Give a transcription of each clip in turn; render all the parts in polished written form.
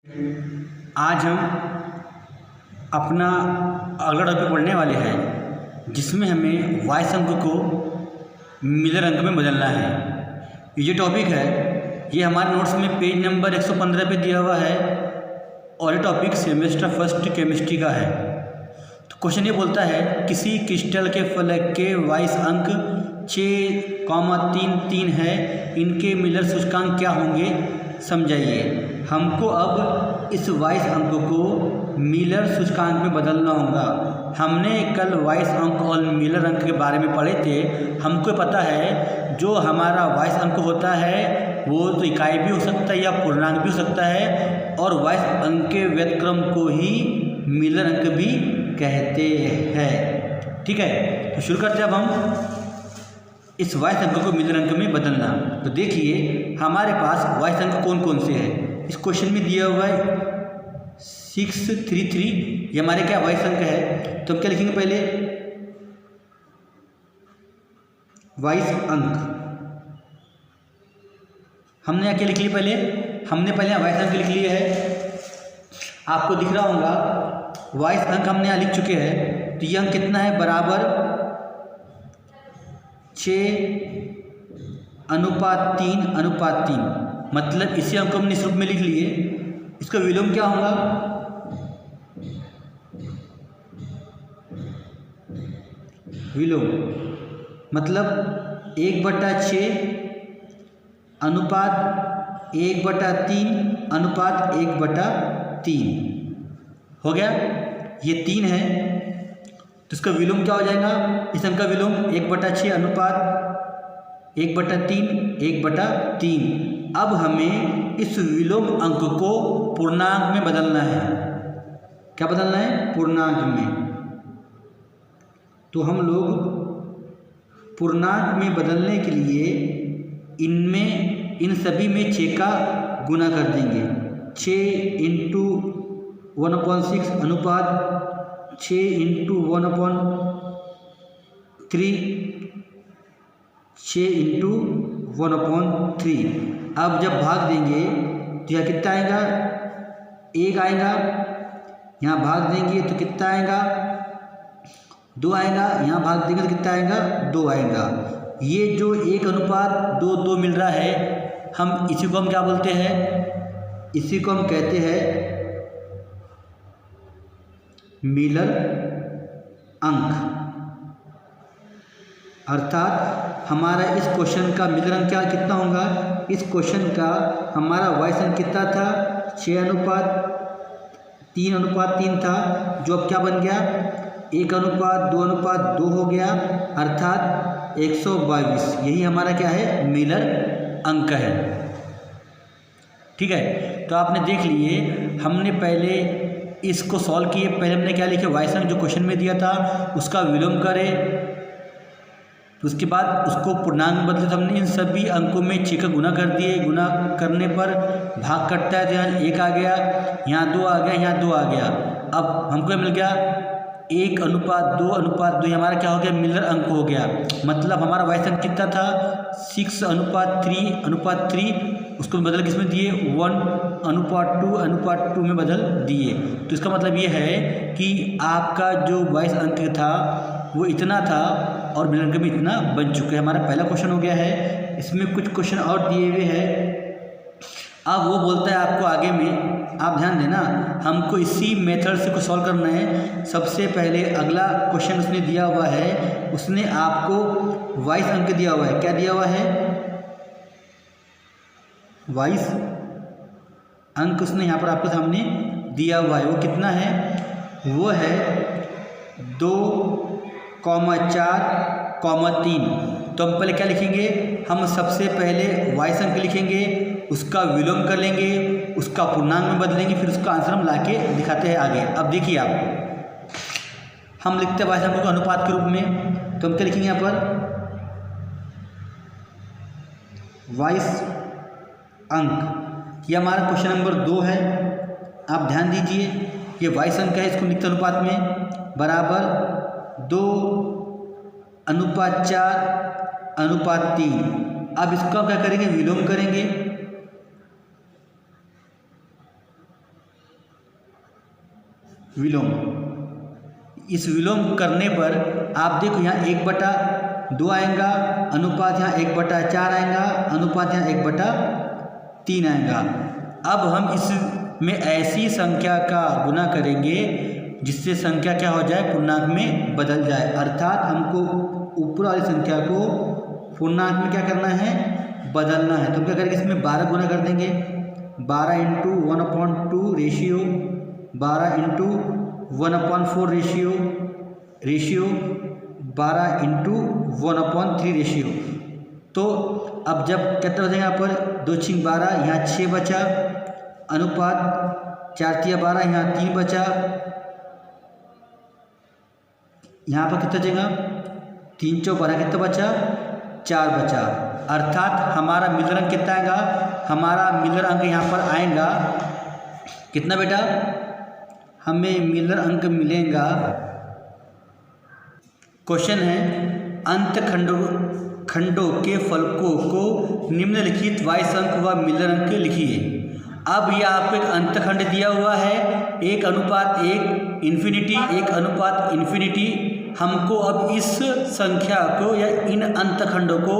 आज हम अपना अगला टॉपिक पढ़ने वाले हैं जिसमें हमें वाइस अंक को मिलर अंक में बदलना है। ये जो टॉपिक है ये हमारे नोट्स में पेज नंबर 115 पे दिया हुआ है और ये टॉपिक सेमेस्टर फर्स्ट केमिस्ट्री का है। तो क्वेश्चन ये बोलता है किसी क्रिस्टल के फलक के वाइस अंक 6,33 है, इनके मिलर सूचकांक क्या होंगे समझाइए। हमको अब इस वाइस अंक को मिलर सूचकांक में बदलना होगा। हमने कल वाइस अंक और मिलर अंक के बारे में पढ़े थे। हमको पता है जो हमारा वाइस अंक होता है वो तो इकाई भी हो सकता है या पूर्णांक भी हो सकता है, और वाइस अंक के व्युत्क्रम को ही मिलर अंक भी कहते हैं। ठीक है, तो शुरू करते हैं अब हम इस वाइस अंक को मिलर अंक में बदलना। तो देखिए हमारे पास वाइस अंक कौन कौन से हैं। इस क्वेश्चन में दिया हुआ है 633, ये हमारे क्या वाइस अंक है। तो हम क्या लिखेंगे, पहले वाइस अंक हमने यहाँ क्या लिख लिया, हमने पहले वाइस अंक लिख लिया है। आपको दिख रहा होगा वाइस अंक हमने यहाँ लिख चुके हैं। तो ये अंक कितना है, बराबर 6:3:3, मतलब इसी अंक को हमने इस रूप में लिख लिए। इसका विलोम क्या होगा, विलोम मतलब 1/6 अनुपात 1/3 हो गया। ये 3 है तो इसका विलोम क्या हो जाएगा, इस अंक का विलोम 1/6 अनुपात 1/3 अब हमें इस विलोम अंक को पूर्णांक में बदलना है। क्या बदलना है, पूर्णांक में। तो हम लोग पूर्णांक में बदलने के लिए इन सभी में 6 का गुना कर देंगे। 6 × 1/6 अनुपात 6 × 1/3 6 × 1/3। अब जब भाग देंगे तो यह कितना आएगा, 1 आएगा। यहाँ भाग देंगे तो कितना आएगा, 2 आएगा। यहाँ भाग देंगे तो कितना आएगा, 2 आएगा। ये जो 1:2 मिल रहा है, हम इसी को हम क्या बोलते हैं, इसी को हम कहते हैं मिलर अंक। अर्थात हमारा इस क्वेश्चन का मिलर अंक क्या कितना होगा, इस क्वेश्चन का हमारा वाइस अंक कितना था, 6:3:3 था, जो अब क्या बन गया 1:2:2 हो गया, अर्थात 122। यही हमारा क्या है, मिलर अंक है। ठीक है, तो आपने देख लिए हमने पहले इसको सॉल्व किए। पहले हमने क्या लिखे, वाइस अंक जो क्वेश्चन में दिया था उसका विलोम करें, तो उसके बाद उसको पूर्णांक बदले। तो हमने इन सभी अंकों में 6 का गुना कर दिए। गुना करने पर भाग कटता है तो यहाँ 1 आ गया, यहाँ 2 आ गया, यहाँ 2 आ गया। अब हमको मिल गया 1:2:2 हमारा क्या हो गया, मिलर अंक हो गया। मतलब हमारा वाइस अंक कितना था, 6:3:3, उसको बदल किस में दिए, 1:2:2 में बदल दिए। तो इसका मतलब ये है कि आपका जो वाइस अंक था वो इतना था और मिलर अंक भी इतना बन चुका है। हमारा पहला क्वेश्चन हो गया है। इसमें कुछ क्वेश्चन और दिए हुए हैं। अब वो बोलता है आपको आगे में, आप ध्यान देना, हमको इसी मेथड से कुछ सॉल्व करना है। सबसे पहले अगला क्वेश्चन उसने दिया हुआ है, उसने आपको वाइस अंक दिया हुआ है। क्या दिया हुआ है, वाइस अंक उसने यहाँ पर आपके सामने दिया हुआ है। वो कितना है, वो है 2,4,3। तो हम पहले क्या लिखेंगे, हम सबसे पहले वाइस अंक लिखेंगे, उसका विलोम कर लेंगे, उसका पूर्णांक में बदलेंगे, फिर उसका आंसर हम लाके दिखाते हैं आगे। अब देखिए आप, हम लिखते हैं वाइस अंक को अनुपात के रूप में। तो हम क्या लिखेंगे यहाँ पर, वाइस अंक। ये हमारा क्वेश्चन नंबर 2 है। आप ध्यान दीजिए, ये वाइस अंक है, इसको लिखते अनुपात में, बराबर 2:4:3। अब इसका क्या करेंगे, विलोम करेंगे। विलोम। इस विलोम करने पर आप देखो यहाँ 1/2 आएगा, अनुपात यहाँ 1/4 आएगा, अनुपात यहाँ 1/3 आएगा। अब हम इसमें ऐसी संख्या का गुना करेंगे जिससे संख्या क्या हो जाए, पूर्णांक में बदल जाए। अर्थात हमको ऊपर वाली संख्या को पूर्णांक में क्या करना है, बदलना है। तो क्या करेंगे, इसमें 12 गुना कर देंगे। 12 × 1/2 रेशियो, 12 × 1/4 रेशियो, 12 × 1/3 रेशियो। तो अब जब कितना हो जाएगा, यहाँ पर 2 × 12, यहाँ 6 बचा, अनुपात 4 × 12, यहाँ 3 बचा, यहाँ पर कितना जाएगा, 3 × 12 कितना बचा, 4 बचा। अर्थात हमारा मिलर अंक कितना आएगा, हमारा मिलर अंक यहाँ पर आएगा कितना बेटा, हमें मिलर अंक मिलेगा। क्वेश्चन है, अंत खंडों के फलकों को निम्नलिखित वाइस अंक व मिलर अंक लिखिए। अब ये आपको एक अंतखंड दिया हुआ है, 1:1 इन्फिनिटी, 1:इन्फिनिटी। हमको अब इस संख्या को या इन अंतखंडों को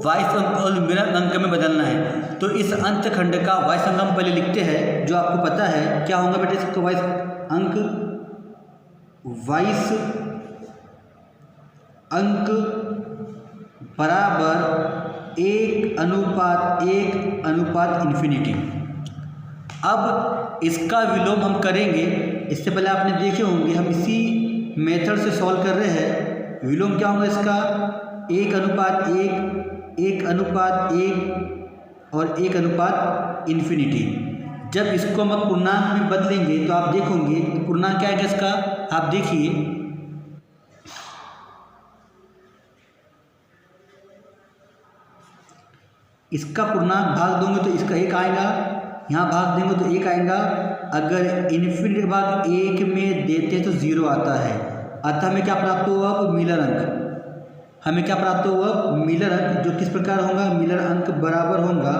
वाइस अंक और मिलर अंक में बदलना है। तो इस अंतखंड का वाइस अंक हम पहले लिखते हैं, जो आपको पता है क्या होगा बेटे, इसका वाइस अंक, वाइस अंक बराबर 1:1 इन्फिनिटी। अब इसका विलोम हम करेंगे। इससे पहले आपने देखे होंगे, हम इसी मेथड से सॉल्व कर रहे हैं। विलोम क्या होगा इसका, 1:1, 1:1 और 1:इन्फिनिटी। जब इसको हम पूर्णांक में बदलेंगे तो आप देखोगे पूर्णांक क्या आएगा इसका, आप देखिए, इसका पूर्णांक भाग दोगे तो इसका 1 आएगा, यहाँ भाग देंगे तो 1 आएगा। अगर इन्फिनिटी भाग 1 में देते तो 0 आता है। अतः हमें क्या प्राप्त हुआ, अब मिलर अंक, हमें क्या प्राप्त हुआ, मिलर अंक, जो किस प्रकार होगा, मिलर अंक बराबर होगा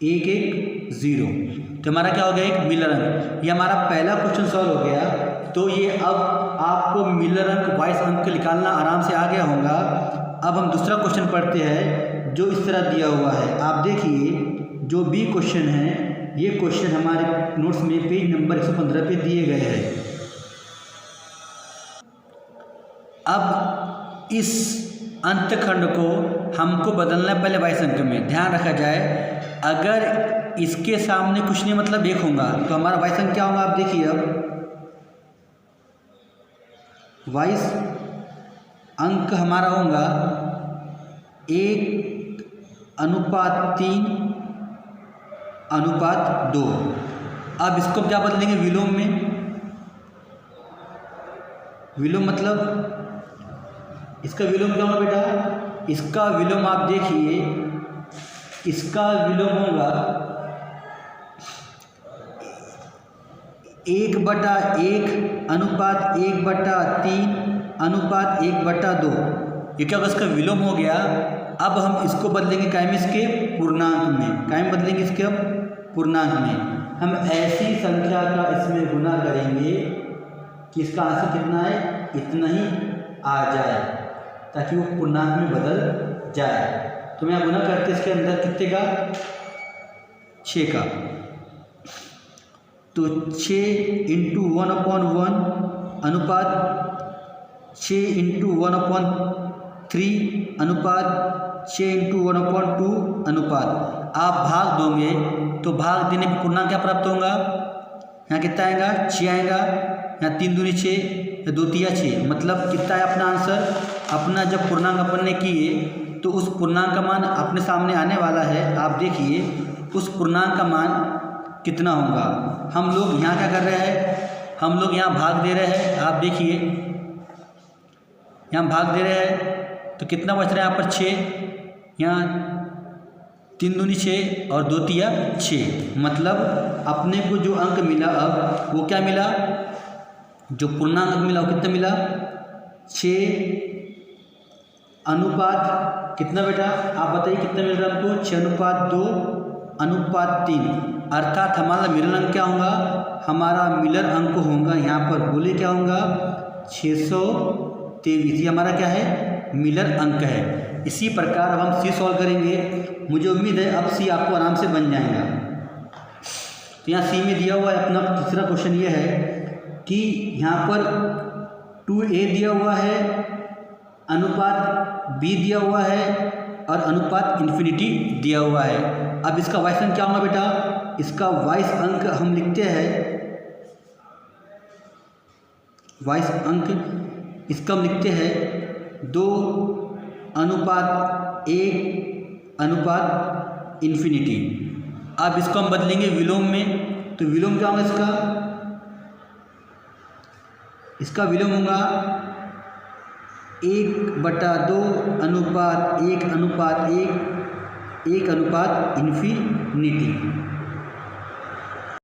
1:1:0। तो हमारा क्या हो गया, एक मिलर अंक। ये हमारा पहला क्वेश्चन सॉल्व हो गया। तो ये अब आपको मिलर अंक, वाइस अंक निकालना आराम से आ गया होगा। अब हम दूसरा क्वेश्चन पढ़ते हैं जो इस तरह दिया हुआ है। आप देखिए, जो बी क्वेश्चन है, ये क्वेश्चन हमारे नोट्स में पेज नंबर 115 पे दिए गए हैं। अब इस अंतखंड को हमको बदलना है पहले वाइस अंक में। ध्यान रखा जाए, अगर इसके सामने कुछ नहीं मतलब 1 होगा तो हमारा वाइस अंक क्या होगा, आप देखिए। अब वाइस अंक हमारा होगा 1:3:2। अब इसको क्या बदलेंगे, विलोम में। विलोम मतलब इसका विलोम क्या होगा बेटा, इसका विलोम आप देखिए, इसका विलोम होगा 1:1 अनुपात 1:3 अनुपात 1/2। ये क्या होगा, इसका विलोम हो गया। अब हम इसको बदलेंगे काय में, इसके पूर्णांक में। काय में बदलेंगे इसके, अब पूर्णांक में। हम ऐसी संख्या का इसमें गुना करेंगे कि इसका आंसर कितना है, इतना ही आ जाए, ताकि वो पूर्णांक में बदल जाए। तो मैं गुना करते इसके अंदर कितने का, 6 का। तो 6 × 1/1 अनुपात 6 × 1/3 अनुपात 6 × 1/2 अनुपात। आप भाग दोगे तो भाग देने पर पूर्णांक क्या प्राप्त होगा, यहाँ कितना आएगा, 6 आएगा। यहाँ 3 दूनी 6, 2 तिया 6, मतलब कितना है अपना आंसर। अपना जब पूर्णांक अपन ने किए तो उस पूर्णांक का मान अपने सामने आने वाला है। आप देखिए उस पूर्णांक का मान कितना होगा। हम लोग यहाँ क्या कर रहे हैं, हम लोग यहाँ भाग दे रहे हैं। आप देखिए यहाँ भाग दे रहे हैं तो कितना बच रहा है यहाँ पर, 6। यहाँ 3 दूनी 6 और 2 तिया 6, मतलब अपने को जो अंक मिला अब वो क्या मिला, जो पूर्णांक अंक मिला वो कितना मिला, 6 अनुपात कितना बेटा, आप बताइए कितना मिल रहा है हमको, 6:2 अनुपात 3। अर्थात हमारा मिलर अंक क्या होगा, हमारा मिलर अंक होगा यहाँ पर बोले क्या होगा 623। ये हमारा क्या है, मिलर अंक है। इसी प्रकार अब हम सी सॉल्व करेंगे। मुझे उम्मीद है अब सी आपको आराम से बन जाएगा। तो यहाँ सी में दिया हुआ है अपना तीसरा क्वेश्चन ये है कि यहाँ पर 2a दिया हुआ है, अनुपात b दिया हुआ है और अनुपात इन्फिनिटी दिया हुआ है। अब इसका वाइस अंक क्या होगा बेटा, इसका वाइस अंक हम लिखते हैं, वाइस अंक इसका हम लिखते हैं 2:1 इन्फिनिटी। अब इसको हम बदलेंगे विलोम में, तो विलोम क्या होगा इसका विलोम होगा 1/2 अनुपात 1 अनुपात 1 1 अनुपात इन्फिनिटी।